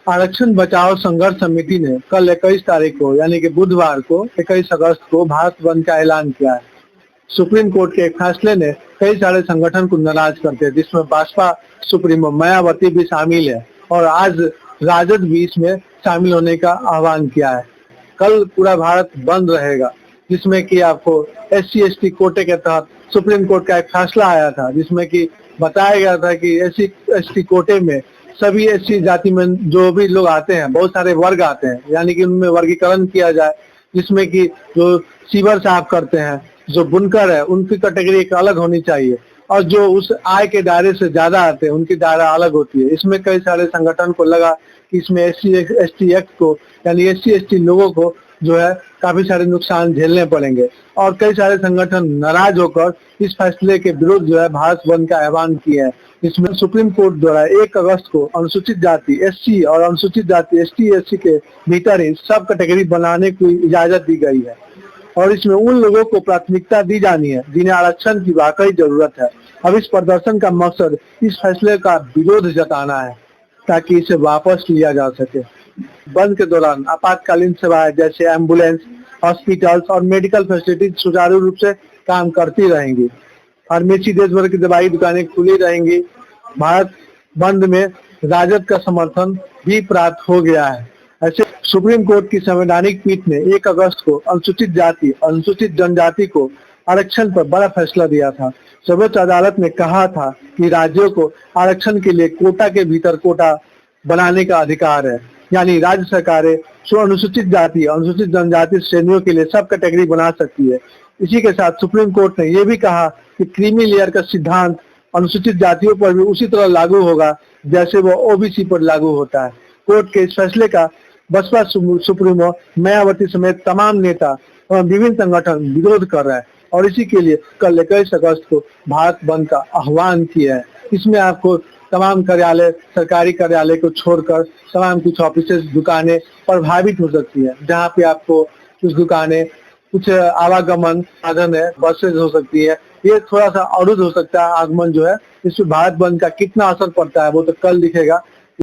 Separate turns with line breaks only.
आरक्षण बचाओ संघर्ष समिति ने कल 21 तारीख को यानी कि बुधवार को 21 अगस्त को भारत बंद का ऐलान किया है। सुप्रीम कोर्ट के एक फैसले ने कई सारे संगठन को नाराज करते हैं, जिसमें भाजपा सुप्रीमो मायावती भी शामिल है और आज राजद भी इसमें शामिल होने का आह्वान किया है। कल पूरा भारत बंद रहेगा, जिसमें कि आपको SC/ST कोटे के तहत सुप्रीम कोर्ट का एक फैसला आया था, जिसमें कि बताया गया था कि SC/ST कोटे में सभी SC जाति में जो भी लोग आते हैं, बहुत सारे वर्ग आते हैं, यानी कि उनमें वर्गीकरण किया जाए, जिसमें कि जो सीवर साफ करते हैं, जो बुनकर है, उनकी कैटेगरी एक अलग होनी चाहिए और जो उस आय के दायरे से ज्यादा आते हैं उनकी दायरा अलग होती है। इसमें कई सारे संगठन को लगा कि इसमें SC/ST एक्ट को यानी SC/ST लोगों को जो है काफी सारे नुकसान झेलने पड़ेंगे और कई सारे संगठन नाराज होकर इस फैसले के विरुद्ध जो है भारत बंद का आह्वान किए हैं। इसमें सुप्रीम कोर्ट द्वारा 1 अगस्त को अनुसूचित जाति SC और अनुसूचित जाति ST/SC के भीतर ही सब कैटेगरी बनाने की इजाजत दी गई है और इसमें उन लोगों को प्राथमिकता दी जानी है जिन्हें आरक्षण की वाकई जरूरत है। अब इस प्रदर्शन का मकसद इस फैसले का विरोध जताना है ताकि इसे वापस लिया जा सके। बंद के दौरान आपातकालीन सेवाएं जैसे एम्बुलेंस, हॉस्पिटल्स और मेडिकल फैसिलिटीज सुचारू रूप से काम करती रहेंगी। फार्मेसी देश भर की दवाई दुकानें खुली रहेंगी। भारत बंद में राजद का समर्थन भी प्राप्त हो गया है। ऐसे सुप्रीम कोर्ट की संवैधानिक पीठ ने 1 अगस्त को अनुसूचित जाति, अनुसूचित जनजाति को आरक्षण पर बड़ा फैसला दिया था। सर्वोच्च अदालत ने कहा था कि राज्यों को आरक्षण के लिए कोटा के भीतर कोटा बनाने का अधिकार है, यानी राज्य सरकारें अनुसूचित जाति, अनुसूचित जनजाति श्रेणियों के लिए सब कैटेगरी बना सकती है। इसी के साथ सुप्रीम कोर्ट ने यह भी कहा कि क्रीमी लेयर का सिद्धांत अनुसूचित जातियों पर भी उसी तरह लागू होगा जैसे वो OBC पर लागू होता है। कोर्ट के इस फैसले का बसपा सुप्रीमो मायावती समेत तमाम नेता और विभिन्न संगठन विरोध कर रहे हैं और इसी के लिए कल 21 अगस्त को भारत बंद का आह्वान किया है। इसमें आपको तमाम कार्यालय, सरकारी कार्यालय को छोड़कर तमाम कुछ ऑफिसेज, दुकानें प्रभावित हो सकती है, जहाँ पे आपको कुछ दुकानें, कुछ आवागमन साधन है, बसेज हो सकती है, ये थोड़ा सा अवरुद्ध हो सकता है आगमन जो है। इसमें भारत बंद का कितना असर पड़ता है वो तो कल दिखेगा,